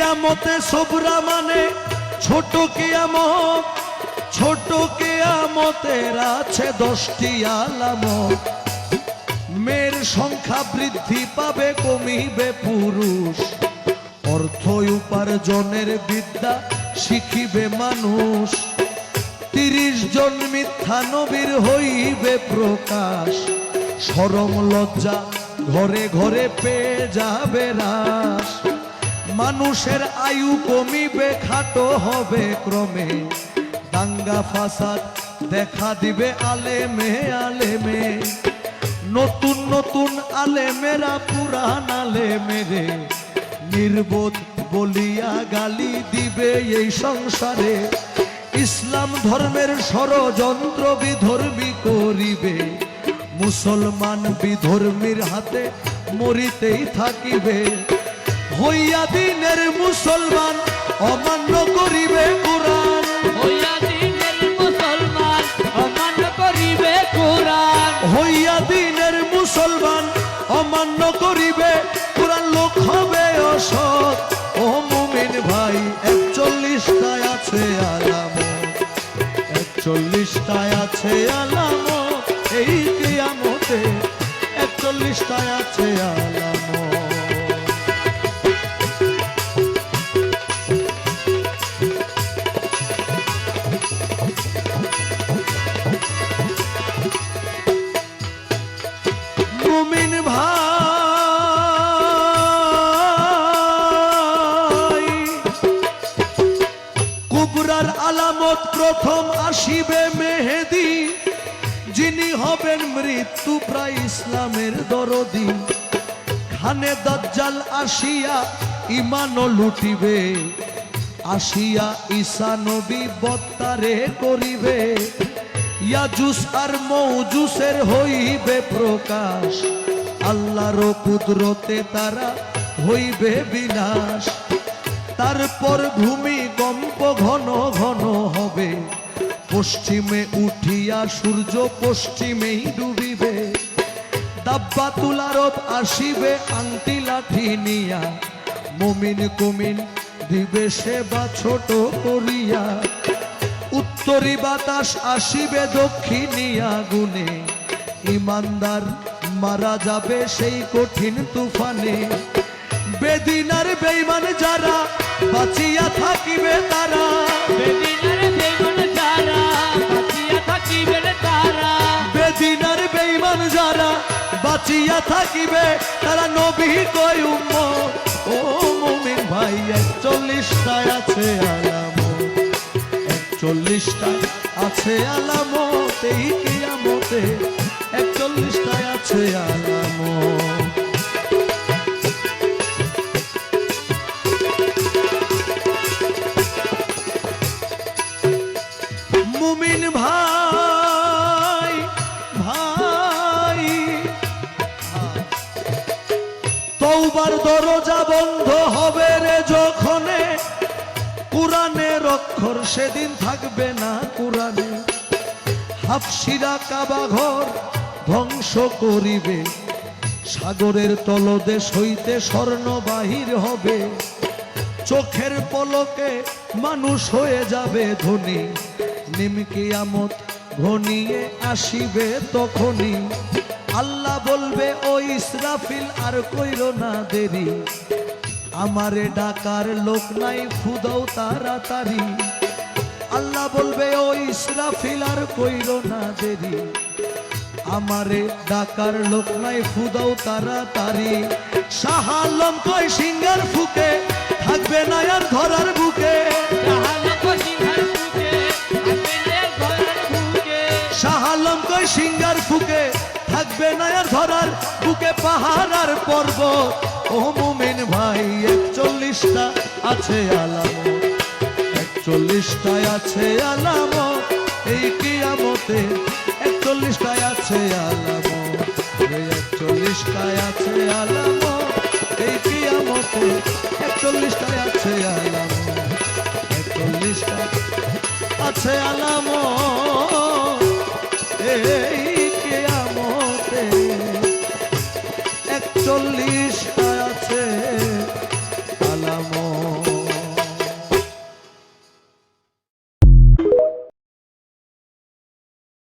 কিয়ামতে সোবরা মানে ছোট কিয়ামত, ছোট কিয়ামতের আছে 10টি আলামত। মেয়ের সংখ্যা বৃদ্ধি পাবে, কমিবে পুরুষ, অর্থ উপার্জনের বিদ্যা শিখিবে মানুষ। 30 জন মিথ্যা নবীর হইবে প্রকাশ, শরম লজ্জা ঘরে ঘরে পেয়ে যাবে হ্রাস। মানুষের আয়ু কমিবে, খাটো হবে ক্রমে, দাঙ্গা ফাসাদ দেখা দিবে আলেমে আলেমে। নতুন নতুন আলেমেরা পুরান আলেমেরে নির্বোধ বলিয়া গালি দিবে এই সংসারে। ইসলাম ধর্মের ষড়যন্ত্র বিধর্মী করিবে, মুসলমান বিধর্মীর হাতে মরিতেই থাকিবে। হইয়া দিনের মুসলমান অমান্য করিবে কোরআন, হইয়া দিনের মুসলমান অমান্য করিবে কোরআন, হইয়া দিনের মুসলমান অমান্য করিবে কোরআন। লোক হবে অসৎ, ও মুমিন ভাই 41টায় আছে আলামত, 41টায় আছে আলামত। এই কিয়ামতে 41টায় আছে আলামত। মুমিন ভাই কুবরার আলামত প্রথম আসিবে মেহেদী, যিনি হবেন মৃত্যু প্রায় ইসলামের দরদি। খানে দাজ্জাল আসিয়া ঈমান লুটিবে, আসিয়া ঈসা নবী বত্তারে করিবে। ইয়াজুস আর মৌজুসের হইবে প্রকাশ, আল্লাহর কুদরতে তারা হইবে বিনাশ। তারপর ভূমিকম্প ঘন ঘন হবে, পশ্চিমে উঠিয়া সূর্য পশ্চিমেই ডুবিবে। দাব্বাতুল আরব আসিবে আংটি লাঠি নিয়া, মুমিন কুমিন দিবে সেবা ছোট করিয়া। উত্তরি বাতাস আসিবে দক্ষিণী আগুনে, ইমানদার মারা যাবে সেই কঠিন তুফানে। বেদিনার বেঈমান যারা বাঁচিয়া থাকিবে তারা, বেদিনার বেঈমান যারা বাঁচিয়া থাকিবে তারা, বেদিনার বেঈমান যারা বাঁচিয়া থাকিবে তারা। নবী কয় উম্মত, ও মুমিন ভাই 41টায় আছে আলামত, 41টায় আছে আলামত। এই কিয়ামতে 41টায় আছে আলামত। মুমিন ভাই ভাই তওবার দরজা বন্ধ হবে রে যখনে, কুরআনের অক্ষর সেদিন থাকবে না কুরআনে। হাফসিরা কাবা ঘর ধ্বংস করিবে, সাগরের তলদেশ হইতে স্বর্ণ বাহির হবে। চোখের পলকে মানুষ হয়ে যাবে ধনী, নিম কিয়ামত ঘনিয়ে আসিবে তখনই। আল্লাহ বলবে ও ইসরাফিল আর কইরো না দেরি, আমারে ডাকার লোক নাই ফুদাও তাড়াতাড়ি। আল্লাহ বলবে ও ইসরাফিল আর কইরো না দেরি, আমারে ডাকার লোক নাই ফুদাও তাড়াতাড়ি। শাহ আলম কয় সিঙ্গার ফুকে থাকবে না আর ধরার বুকে, শাহ আলম কয় সিঙ্গার ফুকে থাকবে না আর ধরার বুকে। পাহাড় আর পর্বত, ও মুমিন ভাই 41টা আছে আলামত, 41টায় আছে আলামত। এই কিয়ামতে 41টায় আছে আলামত, 41টায় আছে আলামত। এই কিয়ামতে 41টায় আছে আলামত, 41টায় আছে আলামত।